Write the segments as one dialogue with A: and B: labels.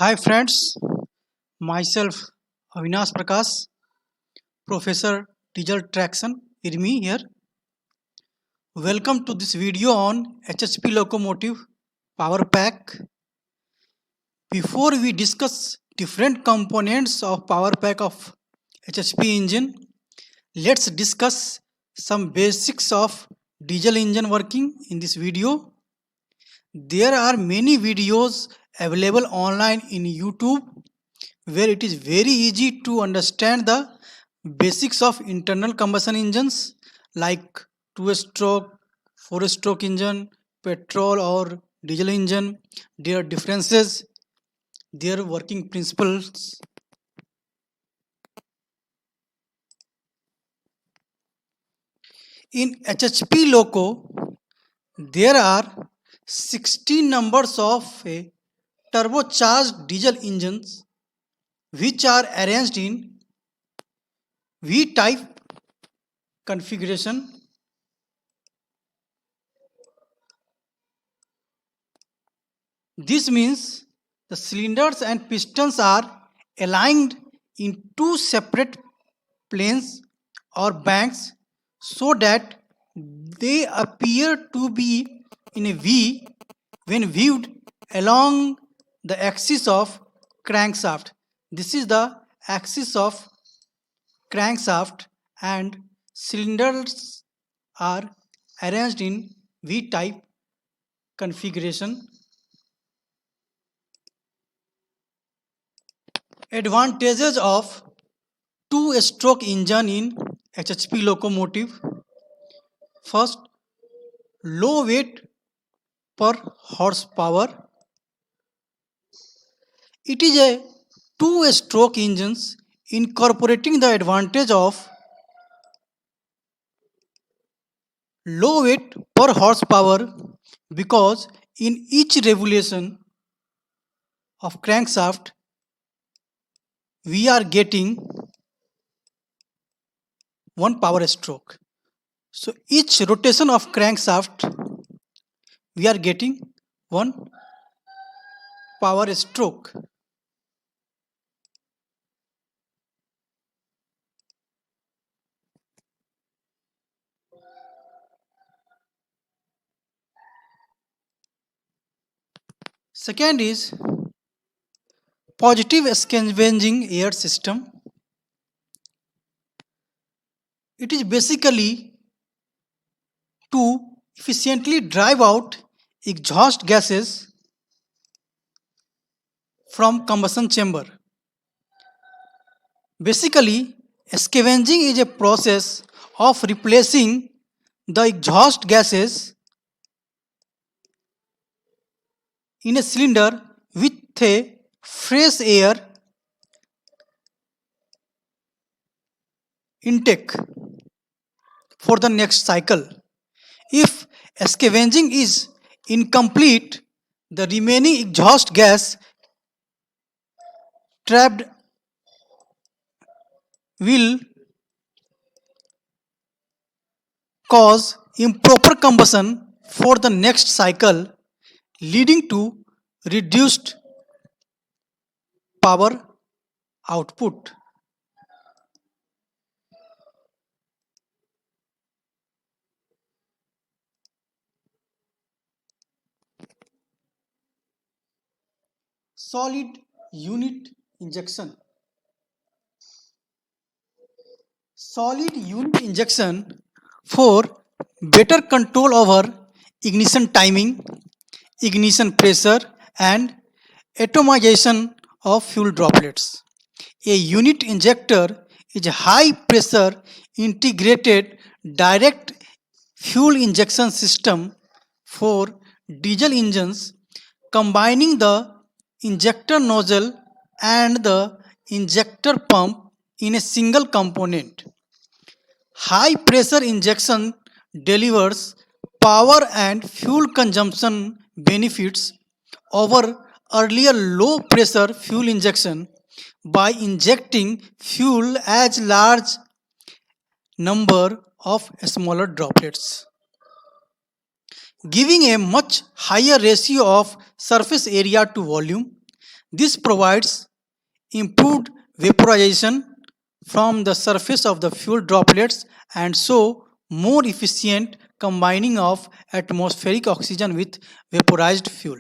A: Hi friends, myself Avinash Prakash, Professor Diesel Traction, IRMI here. Welcome to this video on HHP locomotive power pack. Before we discuss different components of power pack of HHP engine, let's discuss some basics of diesel engine working in this video. There are many videos available online in YouTube where it is very easy to understand the basics of internal combustion engines like two-stroke, four-stroke engine, petrol or diesel engine, their differences, their working principles. In HHP loco, there are 16 numbers of turbocharged diesel engines which are arranged in V-type configuration. This means the cylinders and pistons are aligned in two separate planes or banks so that they appear to be in a V when viewed along the axis of crankshaft. This is the axis of crankshaft and cylinders are arranged in V-type configuration. Advantages of two-stroke engine in HHP locomotive. First, low weight per horsepower. It is a two-stroke engines incorporating the advantage of low weight per horsepower because in each revolution of crankshaft we are getting one power stroke. So each rotation of crankshaft we are getting one power stroke. Second is positive scavenging air system. It is basically to efficiently drive out exhaust gases from combustion chamber. Basically, scavenging is a process of replacing the exhaust gases in a cylinder with a fresh air intake for the next cycle. If scavenging is incomplete, the remaining exhaust gas trapped will cause improper combustion for the next cycle, leading to reduced power output. Solid unit injection. Solid unit injection for better control over ignition timing, ignition pressure, and atomization of fuel droplets. A unit injector is a high pressure integrated direct fuel injection system for diesel engines combining the injector nozzle and the injector pump in a single component. High pressure injection delivers power and fuel consumption benefits over earlier low pressure fuel injection by injecting fuel as large number of smaller droplets, giving a much higher ratio of surface area to volume. This provides improved vaporization from the surface of the fuel droplets and so more efficient combining of atmospheric oxygen with vaporized fuel,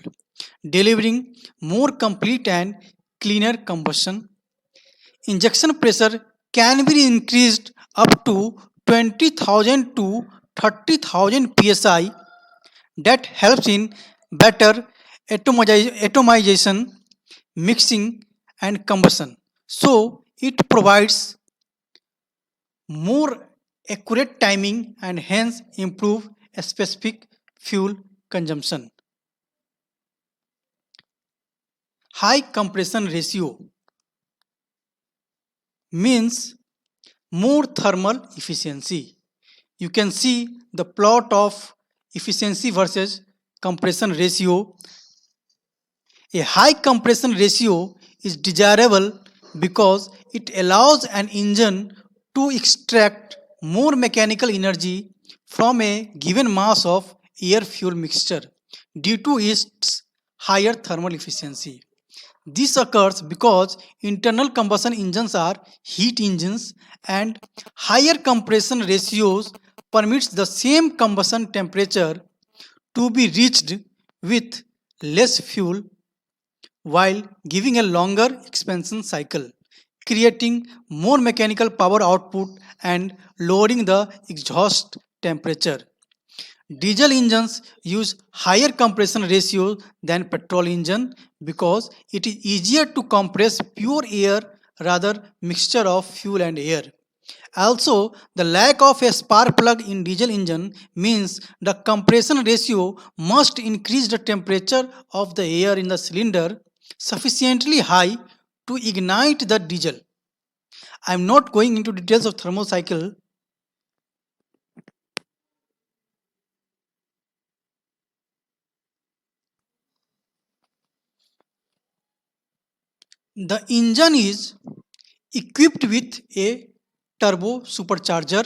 A: delivering more complete and cleaner combustion. Injection pressure can be increased up to 20,000 to 30,000 psi that helps in better atomization, mixing, and combustion. So it provides more accurate timing and hence improve specific fuel consumption. High compression ratio means more thermal efficiency. You can see the plot of efficiency versus compression ratio. A high compression ratio is desirable because it allows an engine to extract more mechanical energy from a given mass of air fuel mixture due to its higher thermal efficiency. This occurs because internal combustion engines are heat engines and higher compression ratios permits the same combustion temperature to be reached with less fuel while giving a longer expansion cycle, creating more mechanical power output and lowering the exhaust temperature. Diesel engines use higher compression ratio than petrol engine because it is easier to compress pure air rather mixture of fuel and air. Also, the lack of a spark plug in diesel engine means the compression ratio must increase the temperature of the air in the cylinder sufficiently high to ignite the diesel. I am not going into details of thermocycle. The engine is equipped with a turbo supercharger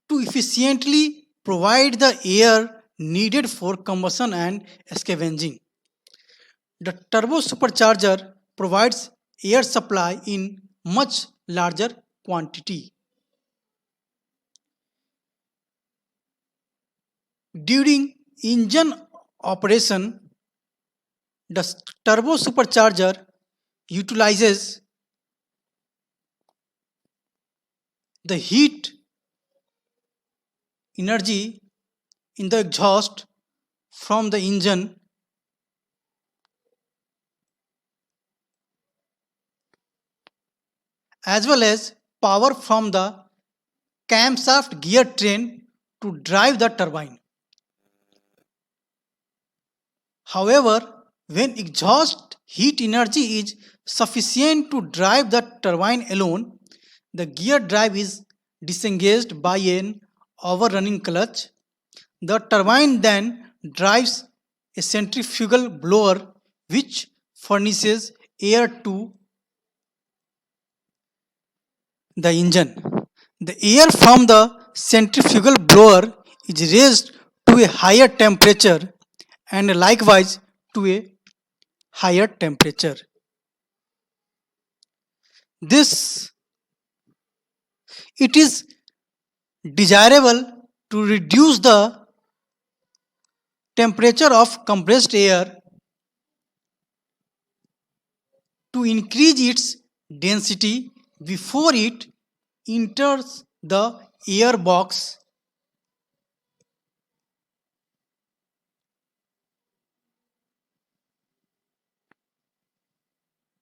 A: to efficiently provide the air needed for combustion and scavenging. The turbo supercharger provides air supply in much larger quantity. During engine operation, the turbo supercharger utilizes the heat energy in the exhaust from the engine as well as power from the camshaft gear train to drive the turbine. However, when exhaust heat energy is sufficient to drive the turbine alone, the gear drive is disengaged by an overrunning clutch. The turbine then drives a centrifugal blower which furnishes air to the engine. The air from the centrifugal blower is raised to a higher temperature and likewise to a higher temperature. This it is desirable to reduce the temperature of compressed air to increase its density before it enters the air box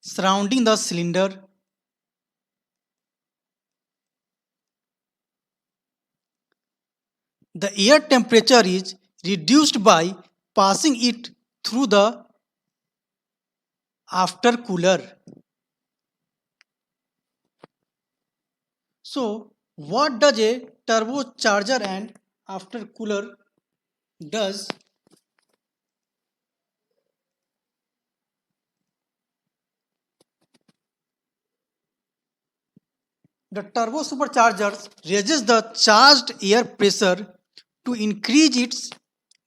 A: surrounding the cylinder. The air temperature is reduced by passing it through the aftercooler. So, what does a turbocharger and aftercooler does? The turbo supercharger raises the charged air pressure to increase its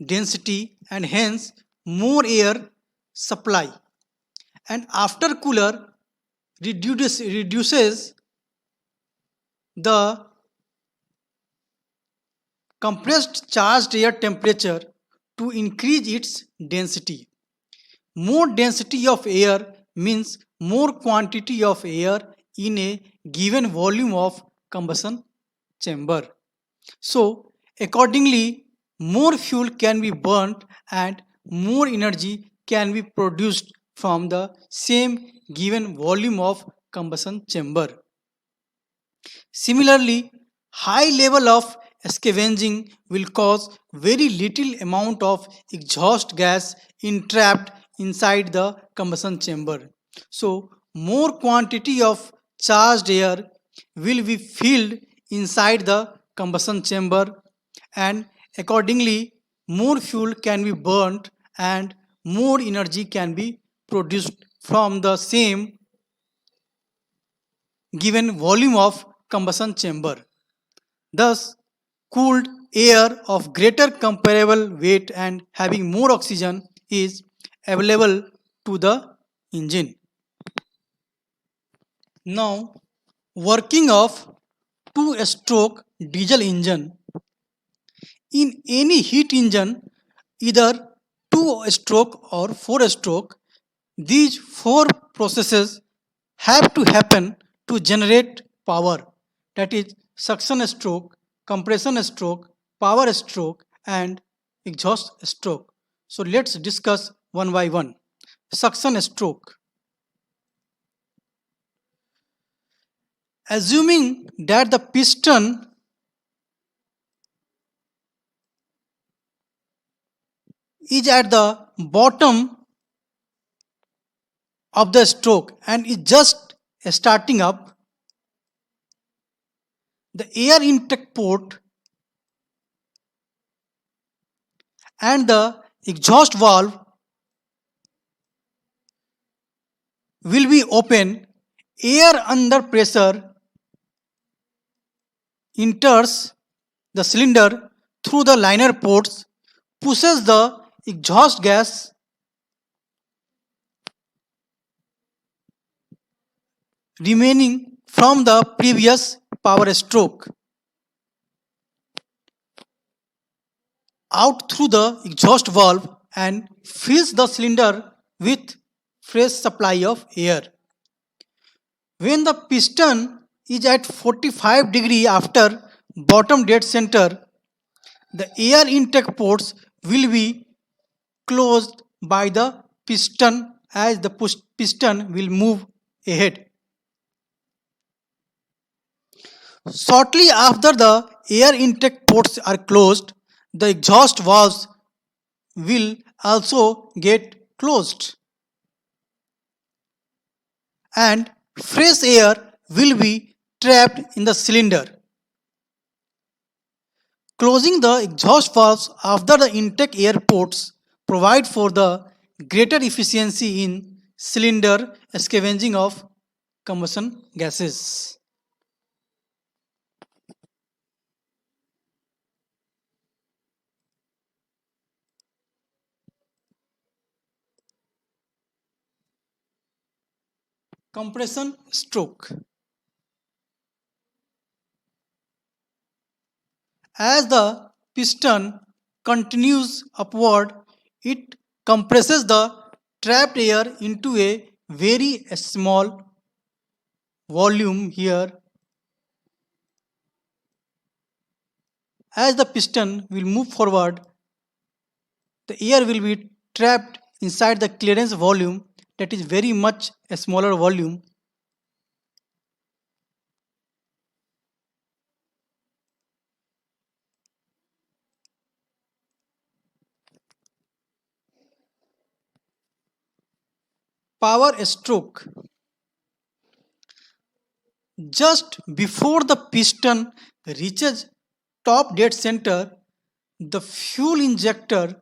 A: density and hence more air supply, and aftercooler reduces the compressed charged air temperature to increase its density. More density of air means more quantity of air in a given volume of combustion chamber. So, accordingly, more fuel can be burnt and more energy can be produced from the same given volume of combustion chamber. Similarly, high level of scavenging will cause very little amount of exhaust gas entrapped inside the combustion chamber. So, more quantity of charged air will be filled inside the combustion chamber, and accordingly more fuel can be burnt and more energy can be produced from the same given volume of combustion chamber. Thus, cooled air of greater comparable weight and having more oxygen is available to the engine. Now, working of two-stroke diesel engine. In any heat engine, either two-stroke or four-stroke, these four processes have to happen to generate power, that is suction stroke, compression stroke, power stroke, and exhaust stroke. So let's discuss one by one. Suction stroke. Assuming that the piston is at the bottom of the stroke and is just starting up, the air intake port and the exhaust valve will be open. Air under pressure enters the cylinder through the liner ports, pushes the exhaust gas remaining from the previous power stroke out through the exhaust valve and fills the cylinder with fresh supply of air. When the piston is at 45 degree after bottom dead center, the air intake ports will be closed by the piston as the piston will move ahead. Shortly after the air intake ports are closed, the exhaust valves will also get closed and fresh air will be trapped in the cylinder. Closing the exhaust valves after the intake air ports provide for the greater efficiency in cylinder scavenging of combustion gases. Compression stroke. As the piston continues upward, it compresses the trapped air into a very small volume here. As the piston will move forward, the air will be trapped inside the clearance volume, that is very much a smaller volume. Power stroke. Just before the piston reaches top dead center, the fuel injector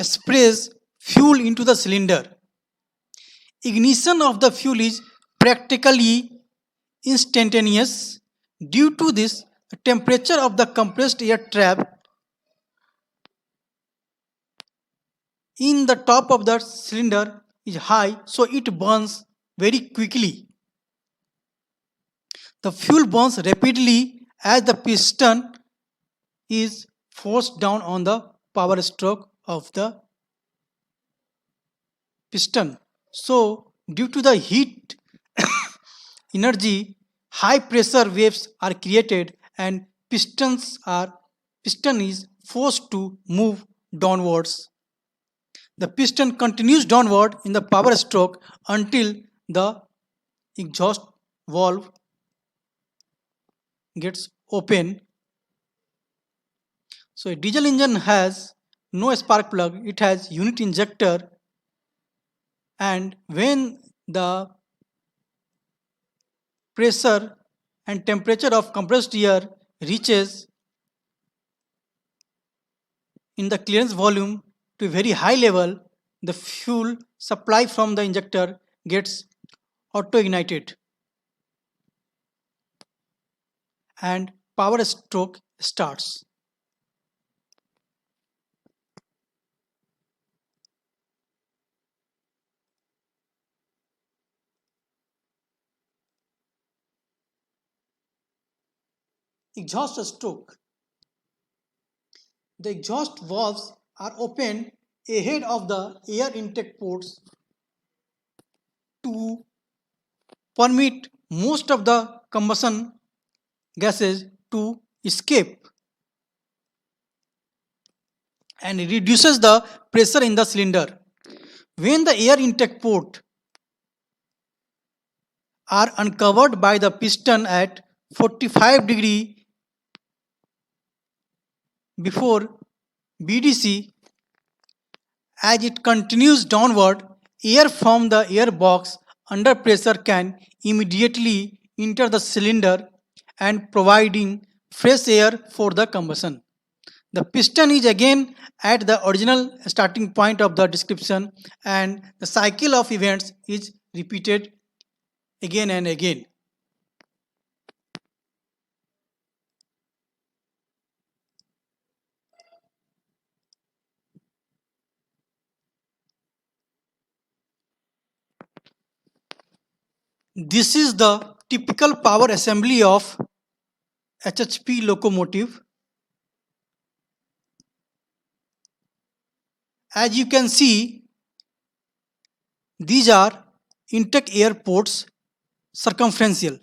A: sprays fuel into the cylinder. Ignition of the fuel is practically instantaneous. Due to this, The temperature of the compressed air trapped in the top of the cylinder is high, so it burns very quickly. The fuel burns rapidly as the piston is forced down on the power stroke of the piston. So, due to the heat energy, high pressure waves are created and piston is forced to move downwards. The piston continues downward in the power stroke until the exhaust valve gets open. So a diesel engine has no spark plug, it has unit injector, and when the pressure and temperature of compressed air reaches in the clearance volume to a very high level, the fuel supply from the injector gets auto ignited and power stroke starts. Exhaust stroke. The exhaust valves are opened ahead of the air intake ports to permit most of the combustion gases to escape and reduces the pressure in the cylinder. When the air intake port are uncovered by the piston at 45 degree before BDC, as it continues downward, air from the air box under pressure can immediately enter the cylinder and providing fresh air for the combustion. The piston is again at the original starting point of the description and the cycle of events is repeated again and again. This is the typical power assembly of HHP locomotive. As you can see, these are intake air ports circumferential.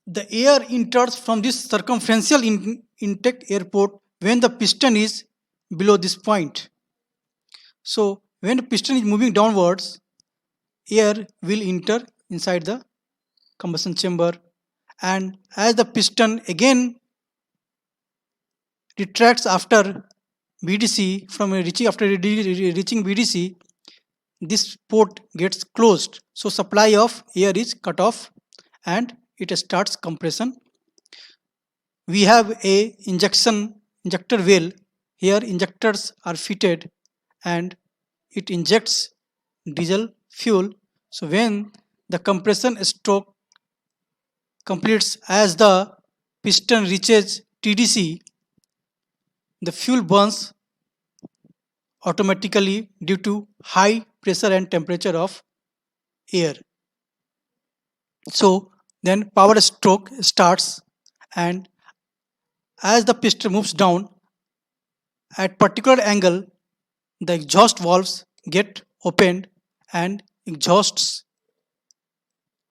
A: The air enters from this circumferential intake air port when the piston is below this point. So when the piston is moving downwards, air will enter inside the combustion chamber, and as the piston again retracts after BDC from reaching after reaching BDC, this port gets closed, so supply of air is cut off and it starts compression. We have a injector well. Here injectors are fitted and it injects diesel fuel. So when the compression stroke completes, as the piston reaches TDC, the fuel burns automatically due to high pressure and temperature of air. So then power stroke starts, and as the piston moves down at particular angle, the exhaust valves get opened and exhausts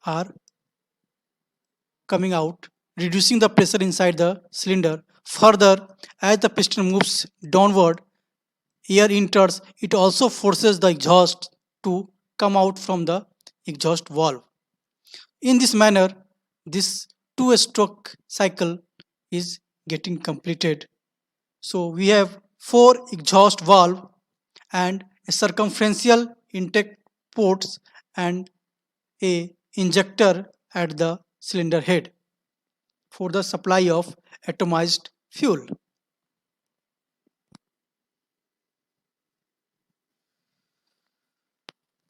A: are coming out, reducing the pressure inside the cylinder. Further, as the piston moves downward, air enters, it also forces the exhaust to come out from the exhaust valve. In this manner, this two-stroke cycle is getting completed. So we have four exhaust valve and a circumferential intake ports and a injector at the cylinder head for the supply of atomized fuel.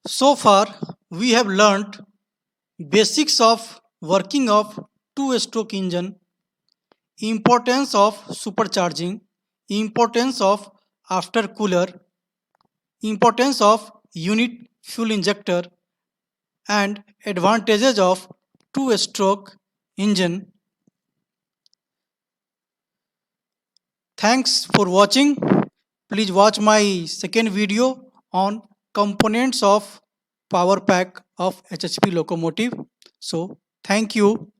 A: So far, we have learnt basics of working of two-stroke engine importance of supercharging, importance of after cooler, importance of unit fuel injector, and advantages of two-stroke engine. Thanks for watching. Please watch my second video on components of power pack of HHP locomotive. So thank you.